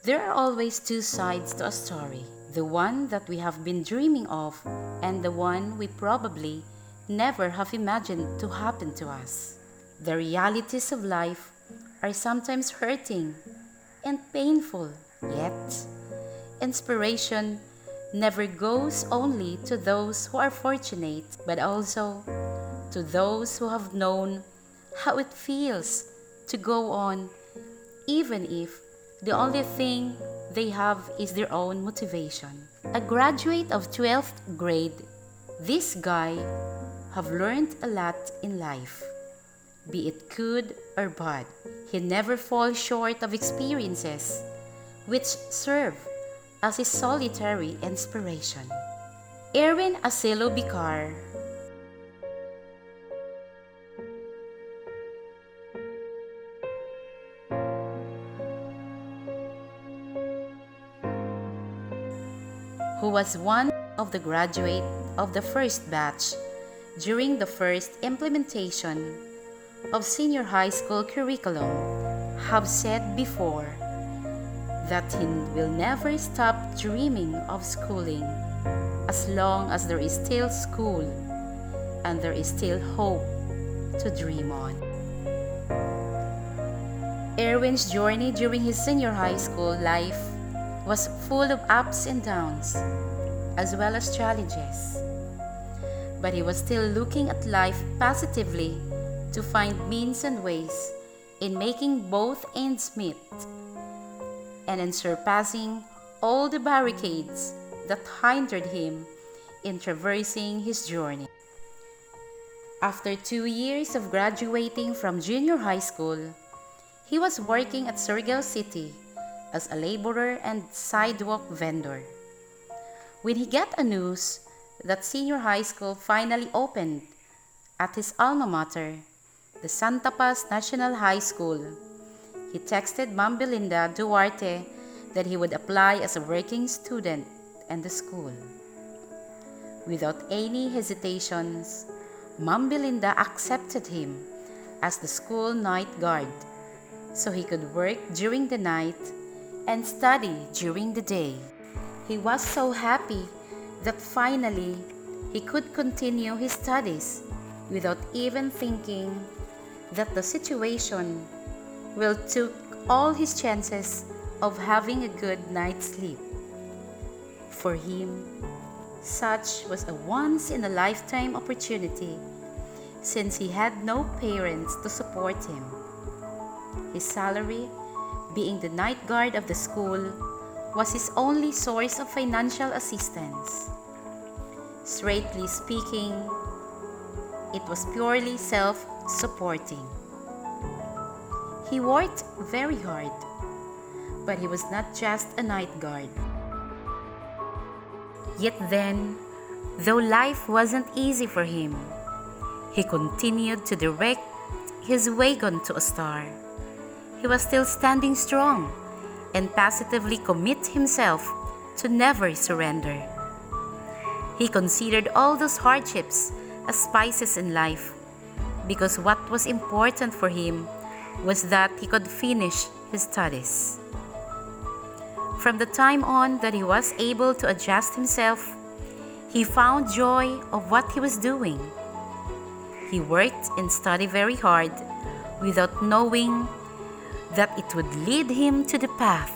There are always two sides to a story, the one that we have been dreaming of and the one we probably never have imagined to happen to us. The realities of life are sometimes hurting and painful, yet inspiration never goes only to those who are fortunate, but also to those who have known how it feels to go on, even if the only thing they have is their own motivation. A graduate of 12th grade, this guy have learned a lot in life, be it good or bad. He never falls short of experiences which serve as his solitary inspiration. Erwin Asilo Bicar, who was one of the graduate of the first batch during the first implementation of senior high school curriculum, have said before that he will never stop dreaming of schooling as long as there is still school and there is still hope to dream on. Erwin's journey during his senior high school life was full of ups and downs, as well as challenges. But he was still looking at life positively to find means and ways in making both ends meet and in surpassing all the barricades that hindered him in traversing his journey. After 2 years of graduating from junior high school, he was working at Surigao City as a laborer and sidewalk vendor. When he got a news that senior high school finally opened at his alma mater, the Santa Paz National High School, he texted Ma'am Belinda Duarte that he would apply as a working student in the school. Without any hesitations, Ma'am Belinda accepted him as the school night guard so he could work during the night and study during the day. He was so happy that finally he could continue his studies without even thinking that the situation will took all his chances of having a good night's sleep. For him, such was a once-in-a-lifetime opportunity since he had no parents to support him. His salary, being the night guard of the school, was his only source of financial assistance. Straightly speaking, it was purely self-supporting. He worked very hard, but he was not just a night guard. Yet then, though life wasn't easy for him, he continued to direct his wagon to a star. He was still standing strong and positively commit himself to never surrender. He considered all those hardships as spices in life because what was important for him was that he could finish his studies. From the time on that he was able to adjust himself, he found joy of what he was doing. He worked and studied very hard without knowing that it would lead him to the path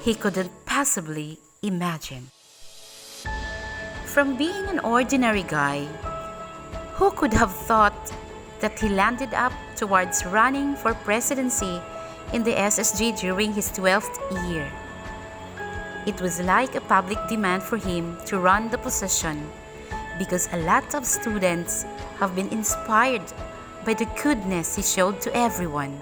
he couldn't possibly imagine. From being an ordinary guy, who could have thought that he landed up towards running for presidency in the SSG during his 12th year? It was like a public demand for him to run the position because a lot of students have been inspired by the goodness he showed to everyone.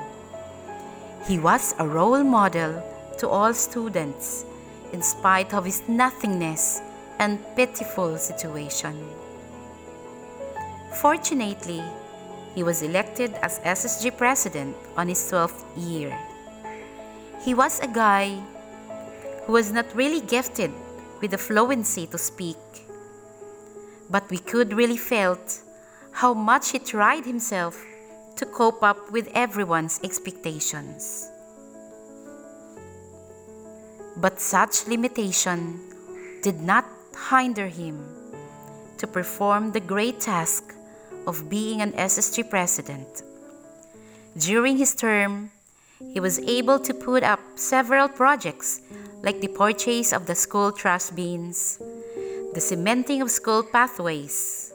He was a role model to all students in spite of his nothingness and pitiful situation. Fortunately, he was elected as SSG president on his 12th year. He was a guy who was not really gifted with the fluency to speak, but we could really felt how much he tried himself to cope up with everyone's expectations. But such limitation did not hinder him to perform the great task of being an SSG president. During his term, he was able to put up several projects like the purchase of the school trash bins, the cementing of school pathways,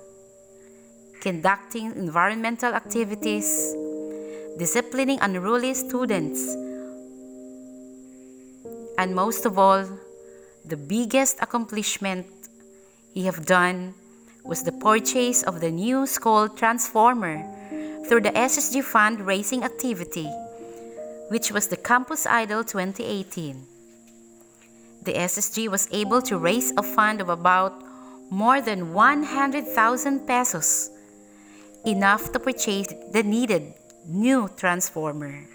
conducting environmental activities, disciplining unruly students, and most of all, the biggest accomplishment he have done was the purchase of the new school transformer through the SSG fundraising activity, which was the Campus Idol 2018. The SSG was able to raise a fund of about more than 100,000 pesos, enough to purchase the needed new transformer.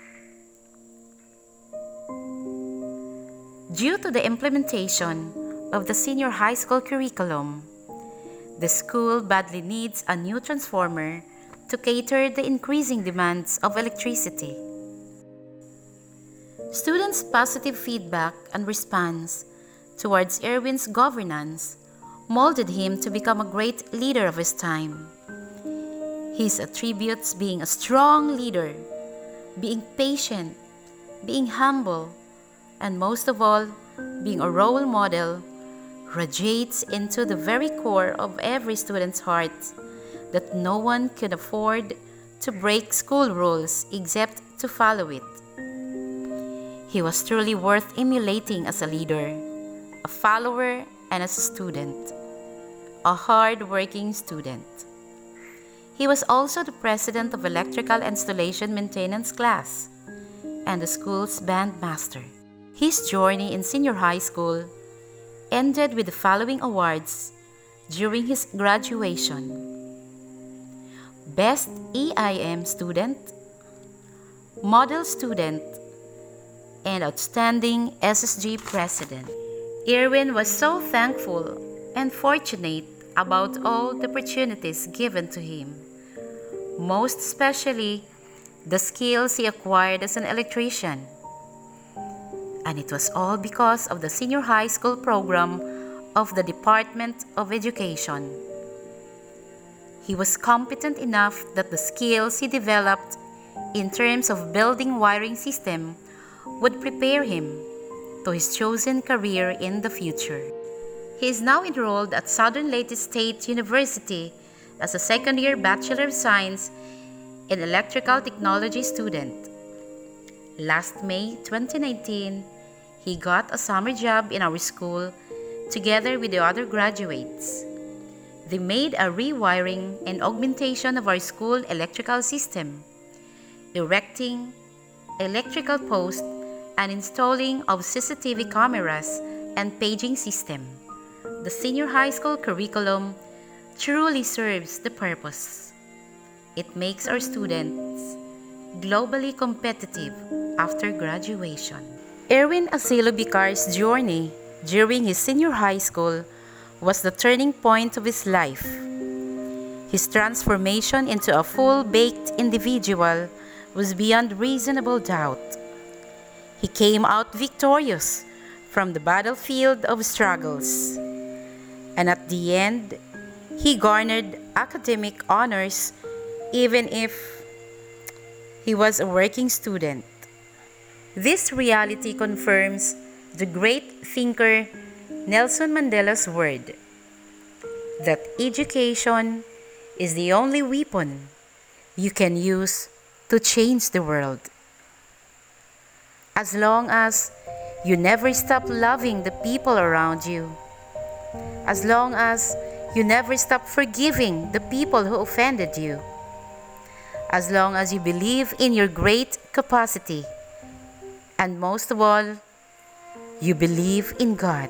Due to the implementation of the senior high school curriculum, the school badly needs a new transformer to cater the increasing demands of electricity. Students' positive feedback and response towards Erwin's governance molded him to become a great leader of his time. His attributes being a strong leader, being patient, being humble, and most of all, being a role model, radiates into the very core of every student's heart that no one could afford to break school rules except to follow it. He was truly worth emulating as a leader, a follower, and as a student, a hard-working student. He was also the president of Electrical Installation Maintenance class and the school's band master. His journey in senior high school ended with the following awards during his graduation: Best EIM Student, Model Student, and Outstanding SSG President. Erwin was so thankful and fortunate about all the opportunities given to him, most especially the skills he acquired as an electrician. And it was all because of the senior high school program of the Department of Education. He was competent enough that the skills he developed in terms of building wiring system would prepare him to his chosen career in the future. He is now enrolled at Southern Leyte State University as a second-year Bachelor of Science in Electrical Technology student. Last May 2019, he got a summer job in our school together with the other graduates. They made a rewiring and augmentation of our school electrical system, erecting electrical posts and installing of CCTV cameras and paging system. The senior high school curriculum truly serves the purpose. It makes our students globally competitive after graduation. Erwin Asilo Bicar's journey during his senior high school was the turning point of his life. His transformation into a full-baked individual was beyond reasonable doubt. He came out victorious from the battlefield of struggles, and at the end, he garnered academic honors even if he was a working student. This reality confirms the great thinker Nelson Mandela's word that education is the only weapon you can use to change the world. As long as you never stop loving the people around you, as long as you never stop forgiving the people who offended you, as long as you believe in your great capacity, and most of all, you believe in God,